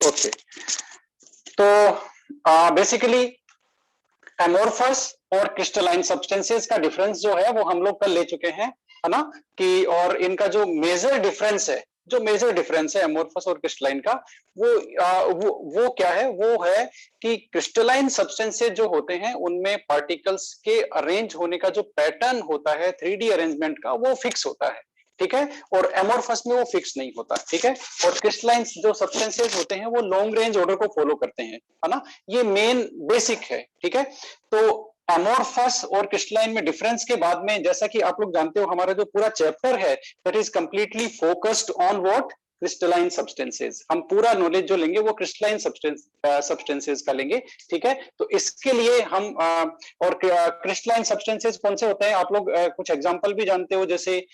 Okay, तो basically amorphous और crystalline substances का डिफरेंस जो है वो हम लोग कल ले चुके हैं, है ना, कि और इनका जो मेजर डिफरेंस है, एमोरफस और क्रिस्टलाइन का, वो क्या है, वो है कि क्रिस्टलाइन सब्सटेंसेस जो होते हैं उनमें पार्टिकल्स के अरेंज होने का जो पैटर्न होता है 3D अरेंजमेंट का, वो फिक्स होता है, ठीक है, और एमोरफस में वो फिक्स नहीं होता, ठीक है, और क्रिस्टलाइन जो सब्सटेंसेस होते हैं वो लॉन्ग रेंज ऑर्डर को फॉलो करते हैं, है ना, ये मेन बेसिक है, ठीक है। तो एमोरफस और क्रिस्टलाइन में डिफरेंस के बाद में, जैसा कि आप लोग जानते हो, हमारा जो पूरा चैप्टर है that is completely focused on what, crystalline substances. हम पूरा नॉलेज जो लेंगे वो क्रिस्टलाइन सब्सटेंसेस का लेंगे, ठीक है। तो इसके लिए हम और क्रिस्टलाइन सब्सटेंसेस कौन से होते हैं, आप लोग कुछ एग्जांपल भी जानते हो, जैसे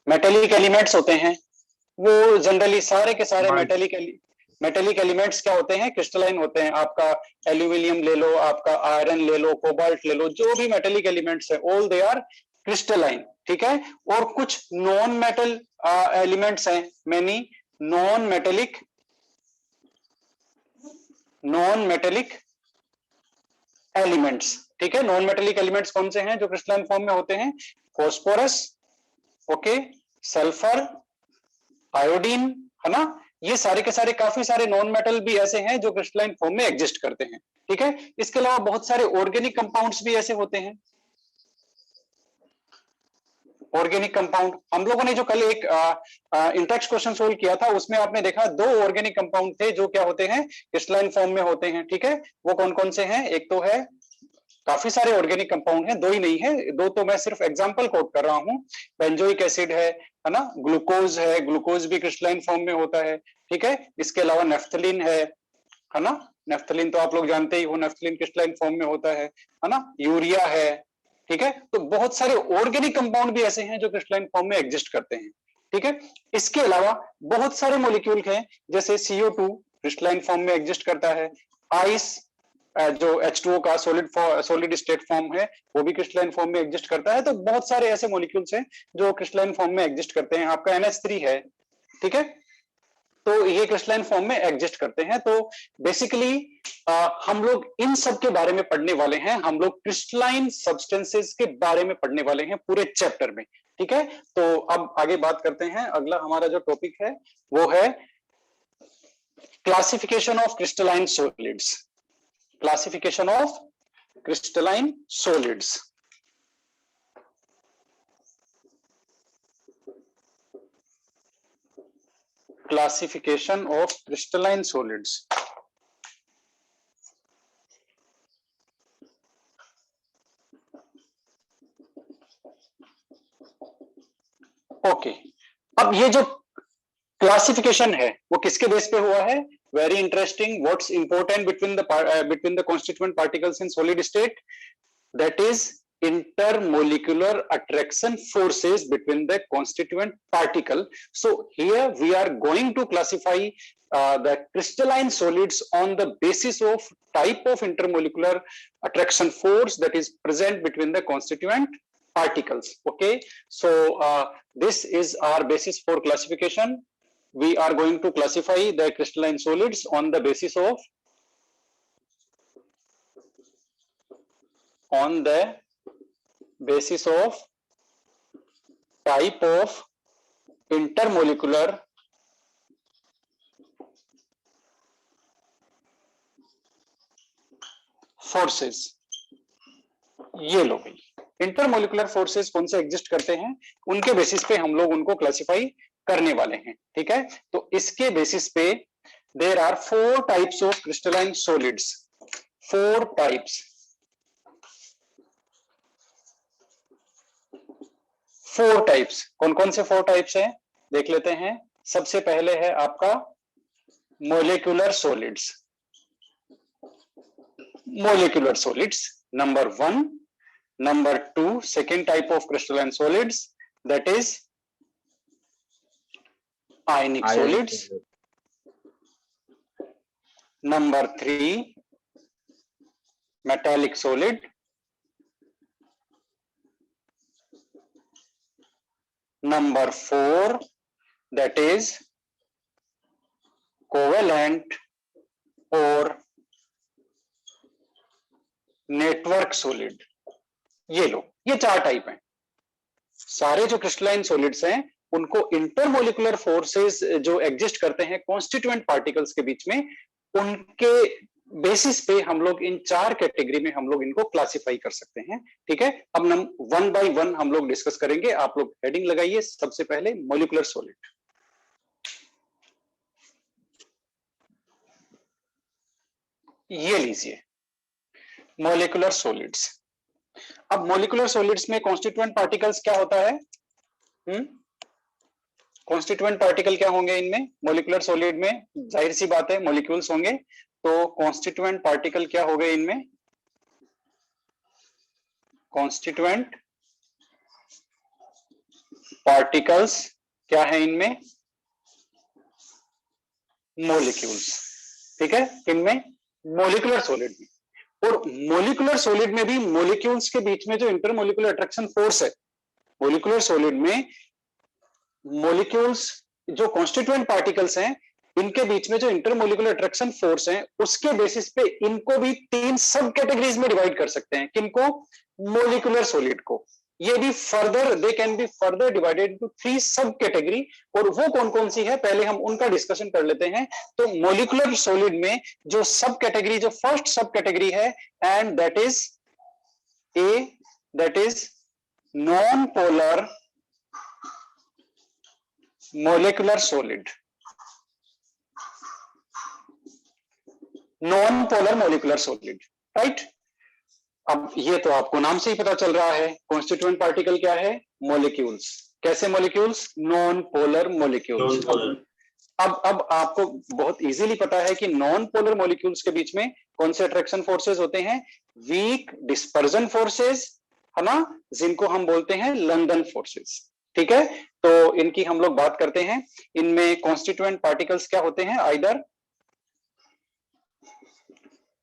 मेटेलिक एलिमेंट्स होते हैं, वो जनरली सारे के सारे मेटेलिक एलिमेंट्स क्या होते हैं, क्रिस्टलाइन होते हैं। आपका एल्यूमिनियम ले लो, आपका आयरन ले लो, कोबाल्ट ले लो, जो भी मेटेलिक एलिमेंट्स है ऑल दे आर क्रिस्टलाइन, ठीक है। और कुछ नॉन मेटल एलिमेंट्स हैं, मेनी नॉन मेटेलिक एलिमेंट्स, ठीक है। नॉन मेटेलिक एलिमेंट्स कौन से हैं जो क्रिस्टलाइन फॉर्म में होते हैं, फॉस्फोरस, ओके, सल्फर, आयोडीन, है ना, ये सारे के सारे काफी सारे नॉन मेटल भी ऐसे हैं जो क्रिस्टलाइन फॉर्म में एग्जिस्ट करते हैं, ठीक है। इसके अलावा बहुत सारे ऑर्गेनिक कंपाउंड्स भी ऐसे होते हैं। ऑर्गेनिक कंपाउंड, हम लोगों ने जो कल एक इंटेक्स क्वेश्चन सोल्व किया था, उसमें आपने देखा दो ऑर्गेनिक कंपाउंड थे जो क्या होते हैं, क्रिस्टलाइन फॉर्म में होते हैं, ठीक है। वो कौन कौन से हैं, एक तो है, काफी सारे ऑर्गेनिक कंपाउंड हैं, दो ही नहीं है, दो तो मैं सिर्फ एग्जांपल कोट कर रहा हूं। बेंजोइक एसिड है ना, ग्लूकोज है, ग्लूकोज भी क्रिस्टलाइन फॉर्म में होता है, ठीक है। इसके अलावा नेफ्थलीन है ना, नेफ्थलीन तो आप लोग जानते ही हो, नेफ्थलीन क्रिस्टलाइन फॉर्म में होता है ना, यूरिया है, ठीक है। तो बहुत सारे ऑर्गेनिक कंपाउंड भी ऐसे हैं जो क्रिस्टलाइन फॉर्म में एग्जिस्ट करते हैं, ठीक है। इसके अलावा बहुत सारे मॉलिक्यूल हैं, जैसे CO2 क्रिस्टलाइन फॉर्म में एग्जिस्ट करता है, आइस जो H2O का सॉलिड स्टेट फॉर्म है वो भी क्रिस्टलाइन फॉर्म में एग्जिस्ट करता है। तो बहुत सारे ऐसे मॉलिक्यूल्स हैं जो क्रिस्टलाइन फॉर्म में एग्जिस्ट करते हैं। आपका NH3 है, ठीक है, तो ये क्रिस्टलाइन फॉर्म में एग्जिस्ट करते हैं। तो बेसिकली हम लोग इन सब के बारे में पढ़ने वाले हैं, हम लोग क्रिस्टलाइन सब्सटेंसेस के बारे में पढ़ने वाले हैं पूरे चैप्टर में, ठीक है। तो अब आगे बात करते हैं, अगला हमारा जो टॉपिक है वो है classification of crystalline solids, classification of crystalline solids. Classification of crystalline solids. Okay, अब ये जो क्लासिफिकेशन है वो किसके बेस पे हुआ है, very interesting, what's important between the constituent particles in solid state, that is intermolecular attraction forces between the constituent particle. So here we are going to classify the crystalline solids on the basis of type of intermolecular attraction force that is present between the constituent particles. Okay, so this is our basis for classification. We are going to classify the crystalline solids on the basis of type of intermolecular forces। ये लो भाई, intermolecular forces कौन से exist करते हैं, उनके basis पे हम लोग उनको क्लासिफाई करने वाले हैं, ठीक है। तो इसके बेसिस पे there are 4 types of crystalline solids, 4 types, 4 types. कौन कौन से 4 टाइप्स हैं देख लेते हैं। सबसे पहले है आपका molecular solids, molecular solids, number 1, number 2, second type of crystalline solids, that is ionic solids, number 3, metallic solid, number 4, that is covalent और नेटवर्क सॉलिड। ये लो, ये 4 टाइप हैं। सारे जो क्रिस्टलाइन सॉलिड्स हैं उनको इंटरमोलिकुलर फोर्सेस जो एग्जिस्ट करते हैं कॉन्स्टिट्यूएंट पार्टिकल्स के बीच में, उनके बेसिस पे हम लोग इन 4 कैटेगरी में हम लोग इनको क्लासिफाई कर सकते हैं। ठीक है, अब हम 1 बाय 1 हम लोग डिस्कस करेंगे। आप लोग हेडिंग लगाइए। सबसे पहले मोलिकुलर सॉलिड। ये लीजिए मोलिकुलर सॉलिड्स। अब मोलिकुलर सॉलिड्स में कॉन्स्टिट्यूएंट पार्टिकल्स क्या होता है? कॉन्स्टिट्यूएंट पार्टिकल क्या होंगे इनमें? मोलिकुलर सॉलिड में जाहिर सी बात है मॉलिक्यूल्स होंगे, तो कॉन्स्टिट्यूएंट पार्टिकल क्या हो गए इनमें? कॉन्स्टिट्यूएंट पार्टिकल्स क्या है इनमें? मॉलिक्यूल्स। ठीक है, इनमें मोलिकुलर सॉलिड में। और मोलिकुलर सॉलिड में भी मॉलिक्यूल्स के बीच में जो इंटरमोलिकुलर अट्रैक्शन फोर्स है, मोलिकुलर सॉलिड में मॉलिक्यूल्स जो कॉन्स्टिट्यूएंट पार्टिकल्स हैं इनके बीच में जो इंटरमोलिकुलर अट्रैक्शन फोर्स है उसके बेसिस पे इनको भी 3 सब कैटेगरीज में डिवाइड कर सकते हैं। किनको? मोलिकुलर सॉलिड को। ये भी further they can be further divided into 3 सब कैटेगरी। और वो कौन कौन सी है पहले हम उनका डिस्कशन कर लेते हैं। तो मोलिकुलर सॉलिड में जो सब कैटेगरी, जो फर्स्ट सब कैटेगरी है, and that is a, that is non polar molecular solid. Non polar molecular solid, right. अब ये तो आपको नाम से ही पता चल रहा है, कॉन्स्टिट्यूएंट पार्टिकल क्या है? मॉलिक्यूल्स। कैसे मॉलिक्यूल्स? Non polar molecules. अब आपको बहुत इजीली पता है कि नॉन पोलर मॉलिक्यूल्स के बीच में कौन से अट्रैक्शन फोर्सेस होते हैं? वीक डिस्पर्जन फोर्सेस, है ना, जिनको हम बोलते हैं लंदन फोर्सेस। ठीक है, तो इनकी हम लोग बात करते हैं। इनमें कॉन्स्टिट्यूएंट पार्टिकल्स क्या होते हैं? आइदर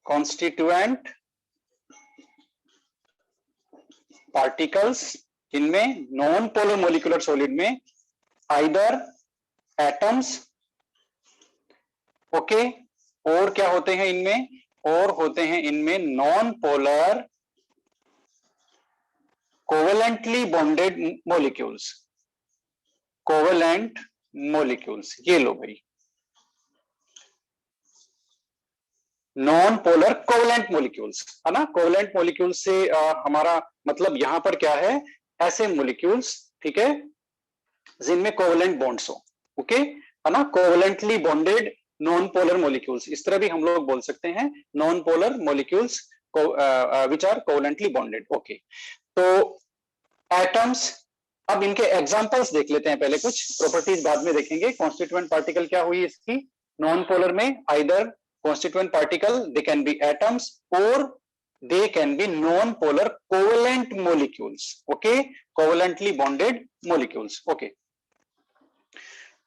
कॉन्स्टिट्यूएंट पार्टिकल्स इनमें नॉन पोलर मोलिकुलर सॉलिड में आइदर एटम्स, ओके, और क्या होते हैं इनमें? और होते हैं इनमें non polar covalently bonded molecules. Covalent molecules, ये लो भाई, नॉन पोलर कोवेलेंट मोलिक्यूल्स, है ना। कोवेलेंट मोलिक्यूल्स से हमारा मतलब यहां पर क्या है? ऐसे मोलिक्यूल्स, ठीक है, जिनमें कोवेलेंट बॉन्ड्स हो, ओके, है ना, covalently bonded non polar molecules, इस तरह भी हम लोग बोल सकते हैं, non polar molecules which are covalently bonded. Okay, तो एटम्स, अब इनके एग्जांपल्स देख लेते हैं पहले, कुछ प्रॉपर्टीज बाद में देखेंगे। कॉन्स्टिट्यूएंट पार्टिकल क्या हुई इसकी? नॉन पोलर में either constituent particle, they can be atoms or they can be non-polar covalent molecules, okay, covalently bonded molecules, okay,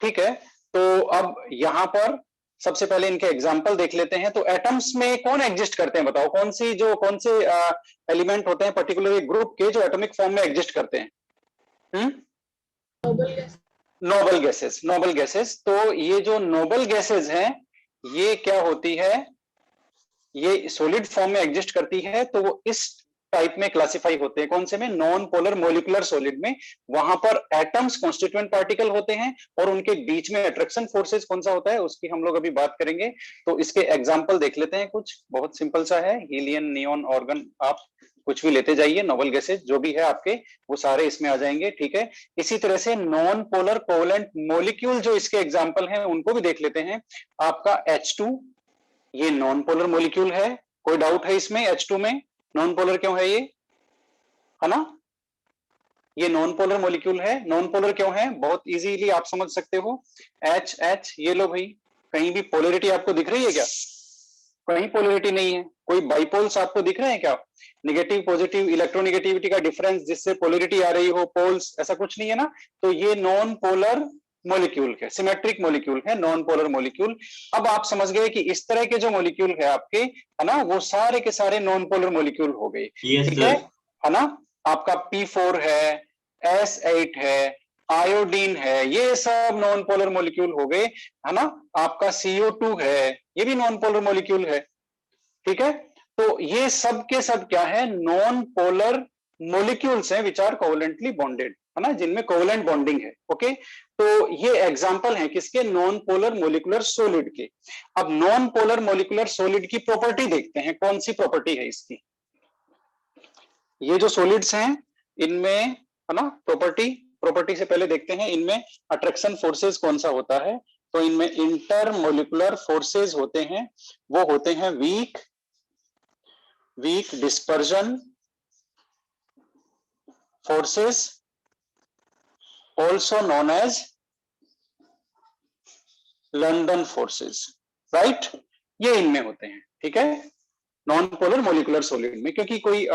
ठीक है। तो अब यहां पर सबसे पहले इनके एग्जांपल देख लेते हैं। तो एटम्स में कौन एग्जिस्ट करते हैं? बताओ, कौन से एलिमेंट होते हैं पर्टिकुलर ग्रुप के जो एटॉमिक फॉर्म में एग्जिस्ट करते हैं? Noble gases. नोबल गैसेस, तो ये जो नोबल गैसेस हैं ये क्या होती है? ये सॉलिड फॉर्म में एग्जिस्ट करती है, तो वो इस टाइप में क्लासिफाई होते हैं। कौन से में? नॉन पोलर मोलिकुलर सॉलिड में। वहां पर एटम्स कॉन्स्टिट्यूएंट पार्टिकल होते हैं और उनके बीच में अट्रैक्शन फोर्सेस कौन सा होता है उसकी हम लोग अभी बात करेंगे। तो इसके एग्जांपल देख लेते हैं, कुछ बहुत सिंपल सा है, हीलियम, नियॉन, ऑर्गन, आप कुछ भी लेते जाइए, नोबल गैसेस जो भी है आपके वो सारे इसमें आ जाएंगे, ठीक है। इसी तरह से नॉन पोलर कोवेलेंट मोलिक्यूल जो इसके एग्जांपल हैं उनको भी देख लेते हैं। आपका H2, ये नॉन पोलर मोलिक्यूल है, कोई डाउट है इसमें? H2 में नॉन पोलर क्यों है? ये है ना, ये नॉन पोलर मोलिक्यूल है। नॉन पोलर क्यों है? बहुत इजीली आप समझ सकते हो। H, ये लो भाई, कहीं भी पोलरिटी आपको दिख रही है क्या? कहीं पोलरिटी नहीं है। कोई बाइपोल्स आपको दिख रहे हैं क्या? नेगेटिव पॉजिटिव इलेक्ट्रोनेगेटिविटी का डिफरेंस जिससे पोलरिटी आ रही हो, पोल्स, ऐसा कुछ नहीं है ना। तो ये नॉन पोलर मोलिक्यूल है, सिमेट्रिक मोलिक्यूल है, नॉन पोलर मोलिक्यूल। अब आप समझ गए कि इस तरह के जो मोलिक्यूल है आपके, है ना, वो सारे के सारे नॉन पोलर मोलिक्यूल हो गए, ठीक है ना। आपका P4 है, S8 है, आयोडीन है, ये सब नॉन पोलर मॉलिक्यूल हो गए, है ना। आपका CO2 है, ये भी नॉन पोलर मॉलिक्यूल है, ठीक है। तो ये सब के सब क्या है, नॉन पोलर मोलिक्यूल्स हैं विच आर कोवलेंटली बॉन्डेड, है ना, जिनमें कोवलेंट बॉन्डिंग है। ओके, तो ये एग्जांपल है किसके, नॉन पोलर मोलिकुलर सॉलिड के। अब नॉन पोलर मोलिकुलर सॉलिड की प्रॉपर्टी देखते हैं, कौन सी प्रॉपर्टी है इसकी। ये जो सॉलिड्स हैं इनमें, है ना, प्रॉपर्टी से पहले देखते हैं इनमें अट्रैक्शन फोर्सेस कौन सा होता है। तो इनमें इंटर मोलिकुलर फोर्सेस होते हैं, वो होते हैं weak dispersion forces, also known as London forces, right. ये इनमें होते हैं, ठीक है, नॉन पोलर मोलिकुलर सॉलिड में, क्योंकि कोई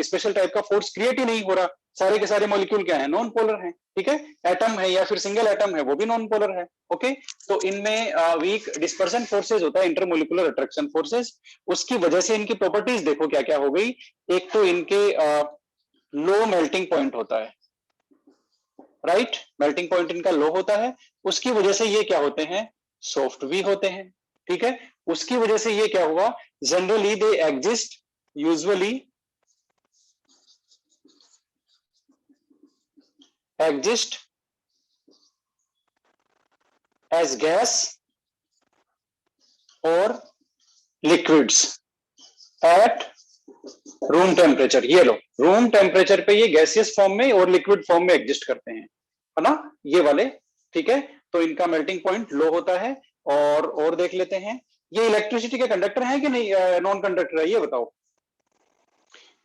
स्पेशल टाइप का फोर्स क्रिएट ही नहीं हो रहा, सारे के सारे मॉलिक्यूल क्या है, नॉन पोलर हैं, ठीक है। एटम है या फिर सिंगल एटम है वो भी नॉन पोलर है। ओके, तो इनमें वीक डिस्पर्सन फोर्सेज होता है, इंटरमोलिकुलर अट्रैक्शन फोर्सेज। उसकी वजह से इनकी प्रॉपर्टीज देखो क्या क्या हो गई। एक तो इनके लो मेल्टिंग पॉइंट होता है, राइट, मेल्टिंग पॉइंट इनका लो होता है, उसकी वजह से ये क्या होते हैं, सॉफ्ट भी होते हैं, ठीक है। उसकी वजह से ये क्या हुआ, generally they exist usually exist as gas or liquids at room temperature. ये लो, रूम टेम्परेचर पे ये गैसियस फॉर्म में और लिक्विड फॉर्म में एग्जिस्ट करते हैं, है ना, ये वाले, ठीक है। तो इनका मेल्टिंग पॉइंट लो होता है। और देख लेते हैं, ये इलेक्ट्रिसिटी के कंडक्टर है कि नहीं, नॉन कंडक्टर है, ये बताओ।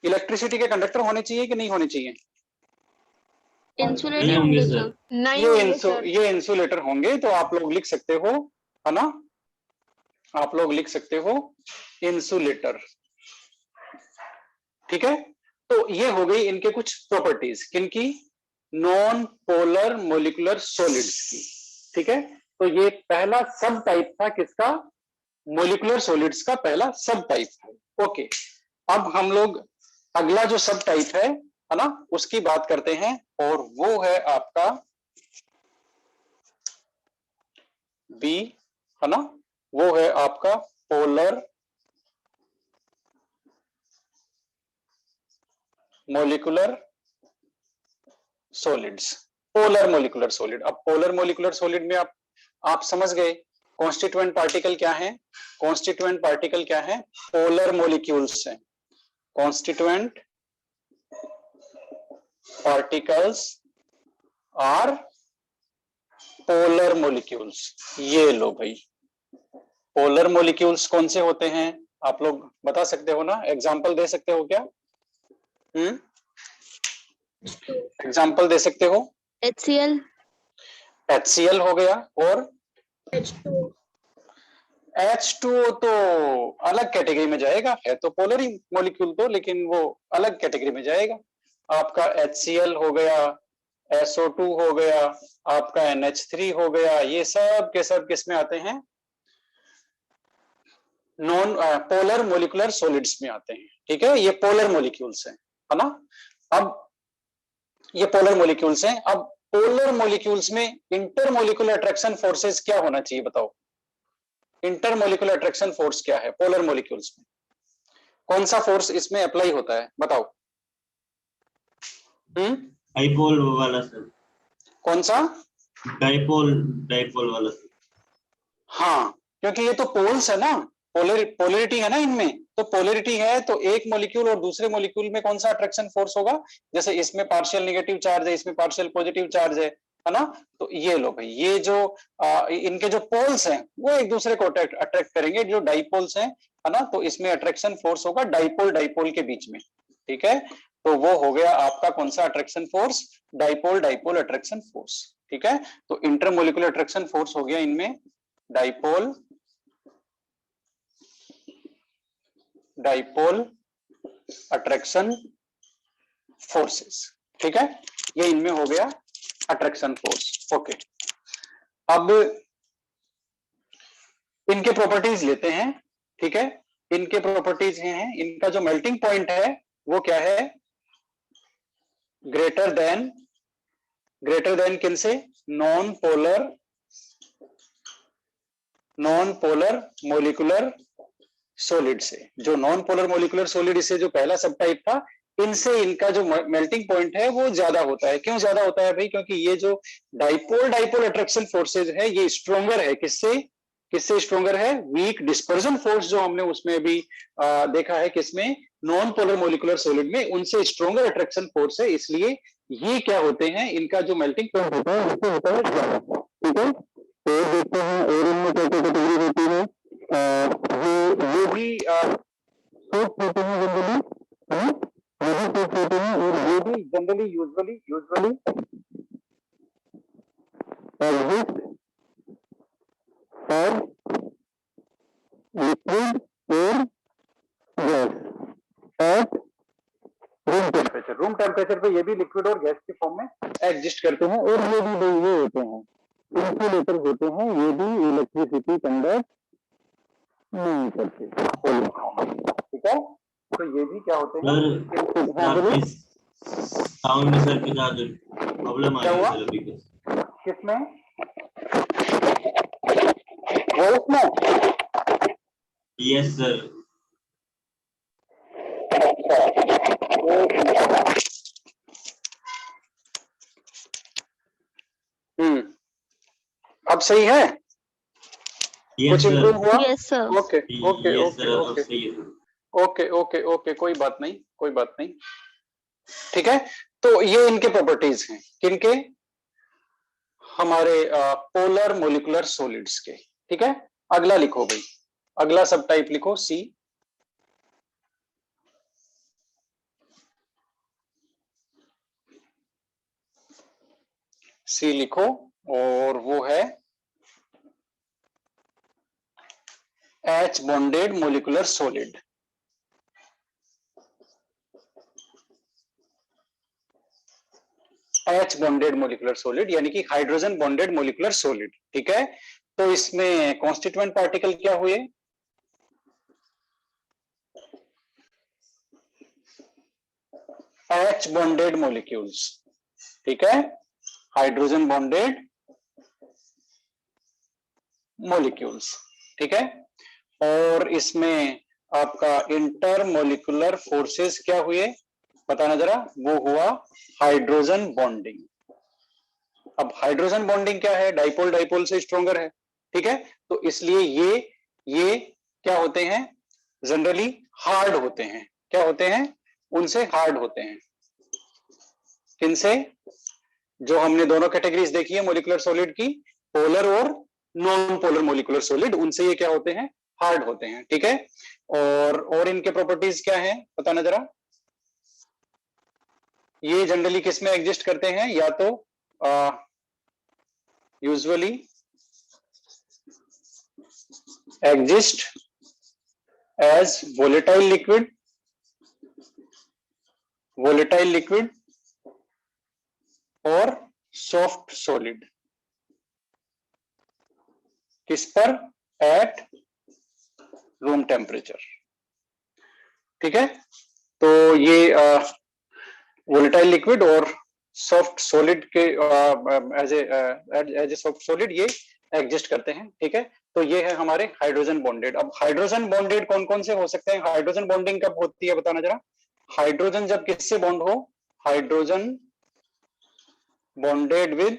इलेक्ट्रिसिटी के कंडक्टर होने चाहिए कि नहीं होने चाहिए, इंसुलेटर होंगे सर। नहीं होंगे सर। ये इंसुलेटर होंगे, तो आप लोग लिख सकते हो, है ना, आप लोग लिख सकते हो इंसुलेटर, ठीक है। तो ये हो गई इनके कुछ प्रॉपर्टीज, किनकी, नॉन पोलर मोलिकुलर सॉलिड्स की, ठीक है। तो ये पहला सब टाइप था किसका, मोलिकुलर सॉलिड्स का पहला सब टाइप था। ओके, अब हम लोग अगला जो सब टाइप है ना, उसकी बात करते हैं, और वो है आपका बी, है ना, वो है आपका polar molecular solids. Polar molecular solid, अब पोलर मोलिकुलर सॉलिड में आप समझ गए कॉन्स्टिट्यूएंट पार्टिकल क्या है, कॉन्स्टिट्यूएंट पार्टिकल क्या है, पोलर मोलिक्यूल्स हैं, constituent particles are polar molecules. ये लो भाई, पोलर मोलिक्यूल्स कौन से होते हैं, आप लोग बता सकते हो ना, एग्जांपल दे सकते हो क्या, एग्जांपल दे सकते हो। HCl हो गया, और H2O H2O तो अलग कैटेगरी में जाएगा, है तो पोलर ही मॉलिक्यूल तो, लेकिन वो अलग कैटेगरी में जाएगा। आपका HCl हो गया, SO2 हो गया, आपका NH3 हो गया, ये सब के सब किस में आते हैं, नॉन पोलर मोलिकुलर सॉलिड्स में आते हैं, ठीक है। ये पोलर मॉलिक्यूल्स हैं, है ना। अब ये पोलर मॉलिक्यूल्स हैं, अब पोलर मॉलिक्यूल्स में इंटरमोलिकुलर अट्रैक्शन फोर्सेस क्या होना चाहिए, बताओ। इंटरमोलिकुलर अट्रैक्शन फोर्स क्या है पोलर मॉलिक्यूल्स में, कौन सा फोर्स इसमें अप्लाई होता है, बताओ। डाइपोल वाला सर। कौन सा, डाइपोल वाला सर। हाँ, क्योंकि ये तो पोल्स है ना, पोलरिटी है ना इनमें, तो पोलरिटी है, तो एक मॉलिक्यूल और दूसरे मॉलिक्यूल में कौन सा अट्रैक्शन फोर्स होगा, जैसे इसमें पार्शियल नेगेटिव चार्ज है, इसमें पार्शियल पॉजिटिव चार्ज है ना। तो ये लो भाई, ये जो इनके जो पोल्स हैं वो एक दूसरे को अट्रैक्ट करेंगे, जो डाइपोल्स हैं, है ना, तो इसमें अट्रैक्शन फोर्स होगा डाइपोल डाइपोल के बीच में, ठीक है। तो वो हो गया आपका कौन सा attraction force, dipole dipole attraction force, ठीक है। तो इंटरमोलिकुलर अट्रैक्शन फोर्स हो गया इनमें डाइपोल अट्रैक्शन फोर्सेस, ठीक है। ये इनमें हो गया अट्रैक्शन फोर्स। ओके, अब इनके प्रॉपर्टीज लेते हैं, ठीक है। इनके प्रॉपर्टीज हैं, इनका जो मेल्टिंग पॉइंट है वो क्या है, ग्रेटर देन ग्रेटर देन किन से, नॉन पोलर मोलिकुलर सॉलिड से। जो नॉन पोलर मोलिकुलर सॉलिड इससे जो पहला सब टाइप था, इनसे इनका जो मेल्टिंग पॉइंट है वो ज्यादा होता है। क्यों ज्यादा होता है भाई? क्योंकि ये जो डाइपोल अट्रैक्शन फोर्सेज है ये स्ट्रोंगर है। किससे स्ट्रोंगर है? वीक डिस्पर्जन फोर्स जो हमने उसमें भी देखा है किसमें, नॉन पोलर मोलिकुलर सॉलिड में, उनसे स्ट्रोंगर अट्रैक्शन फोर्स है। इसलिए ये क्या होते हैं, इनका जो मेल्टिंग पॉइंट होता है उससे होता है ज्यादा। ठीक है, तो देखते हैं और इनमें क्या कैटेगरी होती है। ये भी सोर्स होते हैं जनरली, ये भी सोर्स होते हैं, और ये भी जनरली यूजुअली एग्जिस्ट और लिक्विड और गैस एट रूम टेम्परेचर पे ये भी लिक्विड और गैस के फॉर्म में एग्जिस्ट करते हैं। और ये भी ये होते हैं, इंसुलेटर होते हैं, ये भी इलेक्ट्रिसिटी कंडक्ट नहीं करते। ठीक है, तो ये भी क्या होते हैं। साउंड में सर की प्रॉब्लम आ रही है सर अभी। किसमें? वॉइस में? Yes sir. अब सही है? कुछ इम्प्रूव हुआ? Yes sir. Okay okay yes okay sir, अब ओके सही है। ओके ओके ओके, कोई बात नहीं। ठीक है, तो ये इनके प्रॉपर्टीज हैं, किनके? हमारे पोलर मोलिकुलर सॉलिड्स के। ठीक है, अगला लिखो भाई, अगला सब टाइप लिखो, सी लिखो, और वो है H bonded molecular solid. H bonded molecular solid यानी कि हाइड्रोजन बॉन्डेड मोलिकुलर सॉलिड। ठीक है, तो इसमें कॉन्स्टिट्यूएंट पार्टिकल क्या हुए? H bonded molecules. ठीक है, हाइड्रोजन बॉन्डेड मॉलिक्यूल्स। ठीक है, और इसमें आपका इंटरमोलिकुलर फोर्सेस क्या हुए, बताना जरा? वो हुआ हाइड्रोजन बॉन्डिंग। अब हाइड्रोजन बॉन्डिंग क्या है? डाइपोल से स्ट्रोंगर है। ठीक है, तो इसलिए ये क्या होते हैं? जनरली हार्ड होते हैं। क्या होते हैं? उनसे हार्ड होते हैं। किनसे? जो हमने दोनों कैटेगरीज देखी है मोलिकुलर सॉलिड की, पोलर और नॉन पोलर मोलिकुलर सॉलिड, उनसे ये क्या होते हैं? हार्ड होते हैं। ठीक है, और इनके प्रॉपर्टीज क्या है, बताना जरा? ये जनरली किस में एग्जिस्ट करते हैं? या तो usually exist as volatile liquid और सॉफ्ट सॉलिड। किस पर? At room temperature. ठीक है, तो ये वोलेटाइल लिक्विड और सॉफ्ट सॉलिड के एज ए सॉफ्ट सॉलिड ये एग्जिस्ट करते हैं। ठीक है, तो ये है हमारे हाइड्रोजन बॉन्डेड। अब हाइड्रोजन बॉन्डेड कौन कौन से हो सकते हैं? हाइड्रोजन बॉन्डिंग कब होती है, बताना जरा? हाइड्रोजन जब किससे बॉन्ड हो? Hydrogen bonded with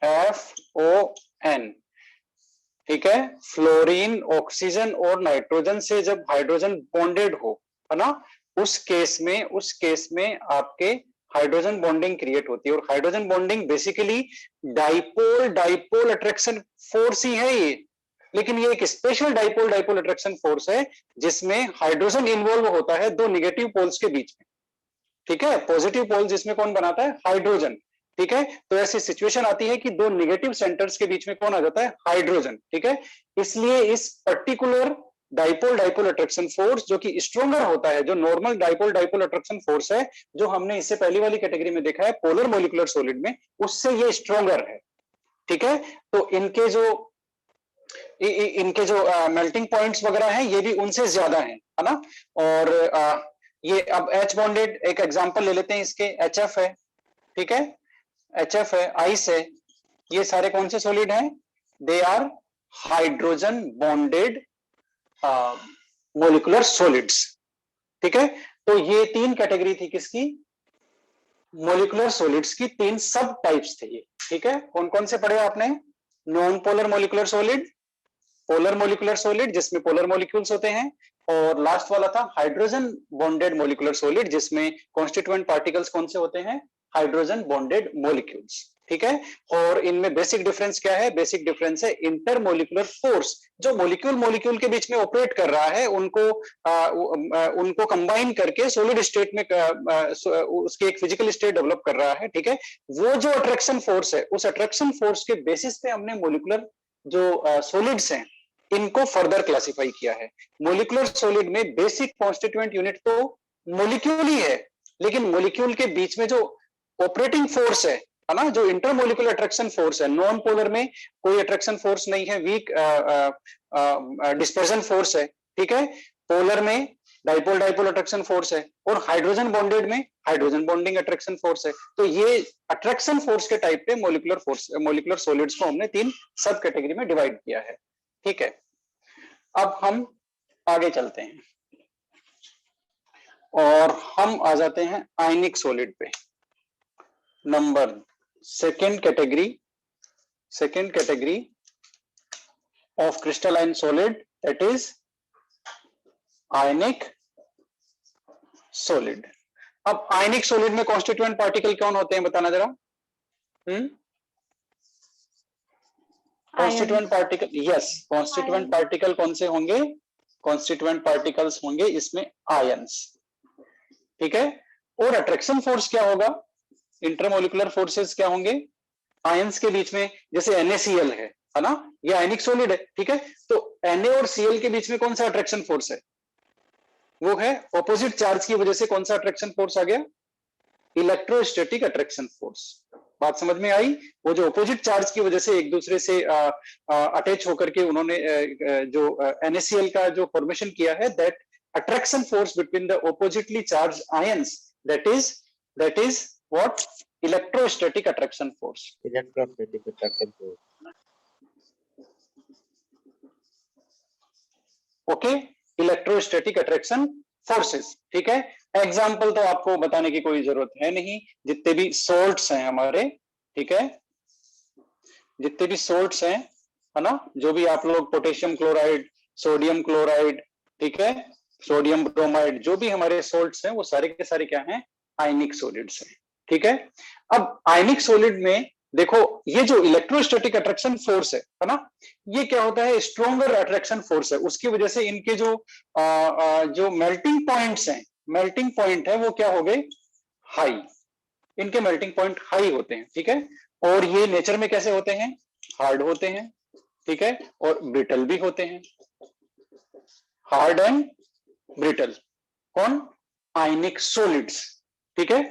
FON। ठीक है, फ्लोरीन, ऑक्सीजन और नाइट्रोजन से जब हाइड्रोजन बॉन्डेड हो, है ना, उस केस में आपके हाइड्रोजन बॉन्डिंग क्रिएट होती है। और hydrogen bonding basically dipole attraction force ही है ये, लेकिन ये एक स्पेशल डाइपोल अट्रैक्शन फोर्स है जिसमें हाइड्रोजन इन्वॉल्व होता है दो निगेटिव पोल्स के बीच में। ठीक है, पॉजिटिव पोल जिसमें कौन बनाता है? हाइड्रोजन। ठीक है, तो ऐसी सिचुएशन आती है कि दो नेगेटिव सेंटर्स के बीच में कौन आ जाता है? हाइड्रोजन। ठीक है, इसलिए इस पर्टिकुलर डाइपोल अट्रैक्शन फोर्स जो कि स्ट्रोंगर होता है, जो नॉर्मल डाइपोल अट्रैक्शन फोर्स है जो हमने इससे पहली वाली कैटेगरी में देखा है पोलर मोलिकुलर सॉलिड में, उससे ये स्ट्रोंगर है। ठीक है, तो इनके जो मेल्टिंग पॉइंट्स वगैरह हैं ये भी उनसे ज्यादा है ना। और ये अब H बॉन्डेड एक एग्जांपल ले लेते हैं इसके, HF है। ठीक है, HF है, आइस है, ये सारे कौन से सॉलिड हैं? They are hydrogen bonded molecular solids. ठीक है, तो ये 3 कैटेगरी थी किसकी? मोलिकुलर सॉलिड्स की 3 सब टाइप्स थे ये। ठीक है, कौन कौन से पढ़े आपने? Non polar molecular solid, polar molecular solid जिसमें पोलर मॉलिक्यूल्स होते हैं, और लास्ट वाला था हाइड्रोजन बॉन्डेड मोलिकुलर सॉलिड जिसमें कॉन्स्टिट्यूएंट पार्टिकल्स कौन से होते हैं? Hydrogen bonded molecules. ठीक है, और इनमें बेसिक डिफरेंस क्या है? बेसिक डिफरेंस है इंटरमोलिकुलर फोर्स, जो मोलिक्यूल मोलिक्यूल के बीच में ऑपरेट कर रहा है उनको कंबाइन करके सॉलिड स्टेट में उसकी एक फिजिकल स्टेट डेवलप कर रहा है। ठीक है, वो जो अट्रैक्शन फोर्स है, उस अट्रैक्शन फोर्स के बेसिस पे हमने मोलिकुलर जो सॉलिड्स हैं इनको फर्दर क्लासिफाई किया है। मोलिकुलर सॉलिड में बेसिक कॉन्स्टिट्यूएंट यूनिट तो मोलिक्यूल ही है, लेकिन मोलिक्यूल के बीच में जो ऑपरेटिंग फोर्स है ना, जो इंटरमोलिकुलर अट्रैक्शन फोर्स है, नॉन पोलर में कोई अट्रैक्शन फोर्स नहीं है, वीक डिस्पर्जन फोर्स है। ठीक है, पोलर में डाइपोल डाइपोल अट्रैक्शन फोर्स है, और हाइड्रोजन बॉन्डेड में हाइड्रोजन बॉन्डिंग अट्रैक्शन फोर्स है। तो ये अट्रैक्शन फोर्स के टाइप पे मोलिकुलर सॉलिड्स को हमने 3 सब कैटेगरी में डिवाइड किया है। ठीक है, अब हम आगे चलते हैं और हम आ जाते हैं आयनिक सॉलिड पे। Number second category of crystalline solid, that is ionic solid. अब आयनिक सॉलिड में कॉन्स्टिट्यूएंट पार्टिकल कौन होते हैं बताना जरा? Constituent particle, yes, constituent particle कौन से होंगे? कॉन्स्टिट्यूएंट पार्टिकल्स होंगे इसमें आयंस। ठीक है, और अट्रैक्शन फोर्स क्या होगा? इंटरमोलिकुलर फोर्सेस क्या होंगे आयंस के बीच में? जैसे NaCl है ना, ये आयनिक सॉलिड है। ठीक है, तो Na और Cl के बीच में कौन सा अट्रैक्शन फोर्स है? वो है ऑपोजिट चार्ज की वजह से कौन सा अट्रैक्शन फोर्स आ गया? Electrostatic attraction force. बात समझ में आई? वो जो ऑपोजिट चार्ज की वजह से एक दूसरे से अटैच होकर के उन्होंने जो NaCl का जो फॉर्मेशन किया है, that attraction force between the oppositely charged ions, that is what? Electrostatic attraction force. Electrostatic attraction force. Okay, electrostatic attraction forces. ठीक है, एग्जाम्पल तो आपको बताने की कोई जरूरत है नहीं, जितने भी सोल्ट्स हैं हमारे, ठीक है, जितने भी सोल्ट्स हैं, है ना, जो भी आप लोग पोटेशियम क्लोराइड, सोडियम क्लोराइड, ठीक है, सोडियम ब्रोमाइड, जो भी हमारे सोल्ट्स हैं वो सारे के सारे क्या हैं? आयनिक सॉलिड्स हैं। ठीक है, अब आयनिक सॉलिड में देखो ये जो इलेक्ट्रोस्टैटिक अट्रैक्शन फोर्स है ना, ये क्या होता है? स्ट्रॉन्गर अट्रैक्शन फोर्स है, उसकी वजह से इनके जो मेल्टिंग पॉइंट्स हैं, मेल्टिंग पॉइंट है वो क्या हो गए? हाई। इनके मेल्टिंग पॉइंट हाई होते हैं। ठीक है, और ये नेचर में कैसे होते हैं? हार्ड होते हैं। ठीक है, और ब्रिटल भी होते हैं, हार्ड एंड ब्रिटल। कौन? Ionic solids. ठीक है,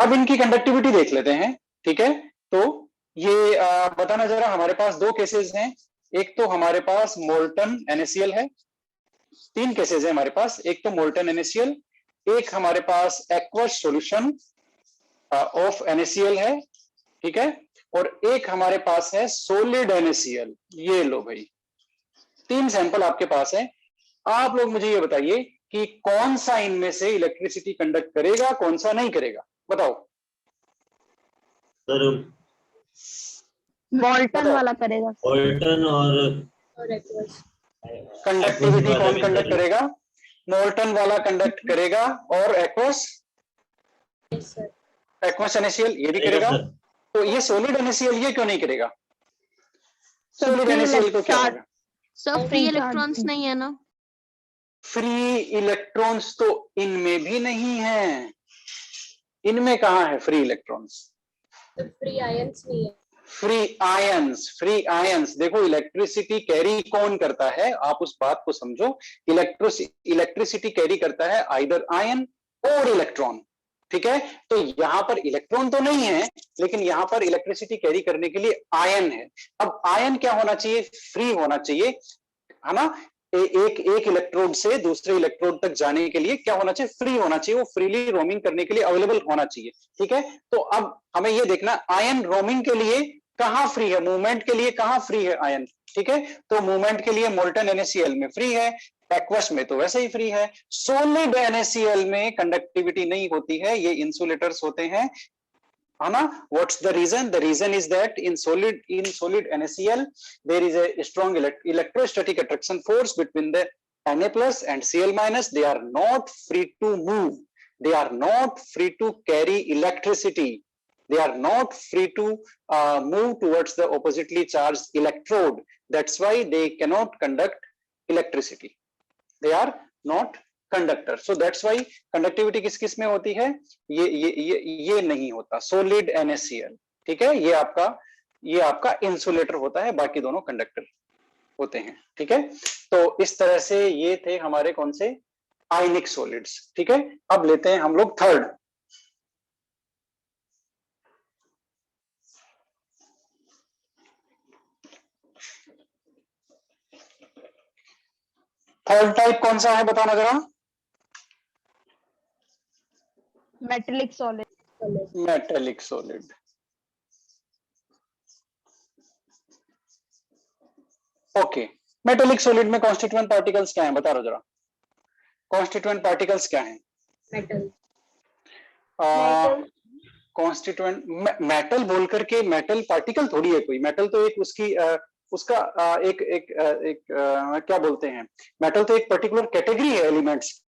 अब इनकी कंडक्टिविटी देख लेते हैं। ठीक है, तो ये बताना जरा, हमारे पास 2 केसेस हैं। एक तो हमारे पास मोल्टन NaCl है, 3 केसेस है हमारे पास। एक तो मोल्टन NaCl, एक हमारे पास एक्वस सॉल्यूशन ऑफ NaCl है, ठीक है, और एक हमारे पास है सॉलिड NaCl। ये लो भाई, 3 सैंपल आपके पास है। आप लोग मुझे ये बताइए कि कौन सा इनमें से इलेक्ट्रिसिटी कंडक्ट करेगा, कौन सा नहीं करेगा? बताओ सर। मॉल्टन वाला करेगा। मोल्टन और कंडक्टिविटी कौन कंडक्ट करेगा? मोल्टन वाला कंडक्ट करेगा, और एक्वस NaCl ये भी करेगा। तो ये सॉलिड NaCl ये क्यों नहीं करेगा? सॉलिड NaCl को क्या होगा? सर फ्री इलेक्ट्रॉन्स नहीं है ना? फ्री इलेक्ट्रॉन्स तो इनमें भी नहीं है। इनमें कहाँ है फ्री इलेक्ट्रॉन्स? फ्री आयंस नहीं है। फ्री आयंस देखो, इलेक्ट्रिसिटी कैरी कौन करता है? आप उस बात को समझो। इलेक्ट्रिसिटी कैरी करता है आइदर आयन और इलेक्ट्रॉन। ठीक है, तो यहां पर इलेक्ट्रॉन तो नहीं है, लेकिन यहां पर इलेक्ट्रिसिटी कैरी करने के लिए आयन है। अब आयन क्या होना चाहिए? फ्री होना चाहिए, है ना। एक इलेक्ट्रोड से दूसरे इलेक्ट्रोड तक जाने के लिए क्या होना चाहिए, फ्री होना चाहिए, वो फ्रीली रोमिंग करने के लिए अवेलेबल होना चाहिए। ठीक है, तो अब हमें ये देखना आयन रोमिंग के लिए कहाँ फ्री है, मूवमेंट के लिए कहाँ फ्री है आयन। ठीक है, तो मूवमेंट के लिए मोल्टन NaCl में फ्री है, एक्वस में तो वैसे ही फ्री है। सोलिड NaCl में कंडक्टिविटी नहीं होती है, ये इंसुलेटर्स होते हैं, है ना। What's the reason? The reason is that in solid NaCl there is a strong electrostatic attraction force between the Na plus and Cl minus. They are not free to move, they are not free to carry electricity, they are not free to move towards the oppositely charged electrode. That's why they cannot conduct electricity, they are not conductor. So that's why conductivity किस किस में होती है, ये नहीं होता solid NaCl। ठीक है, ये आपका इंसुलेटर होता है, बाकी दोनों कंडक्टर होते हैं। ठीक है, तो इस तरह से ये थे हमारे कौन से आयनिक सॉलिड्स। ठीक है, अब लेते हैं हम लोग थर्ड। थर्ड टाइप कौन सा है बताना जरा। Metallic solid. Metallic solid. Okay, metallic solid में कॉन्स्टिट्यूएंट पार्टिकल्स क्या हैं बता रहा जरा, कॉन्स्टिट्यूएंट पार्टिकल्स क्या हैं? मेटल। कॉन्स्टिट्यूएंट मेटल बोल करके मेटल पार्टिकल थोड़ी है कोई, मेटल तो एक उसकी उसका एक क्या बोलते हैं, मेटल तो एक पर्टिकुलर कैटेगरी है एलिमेंट्स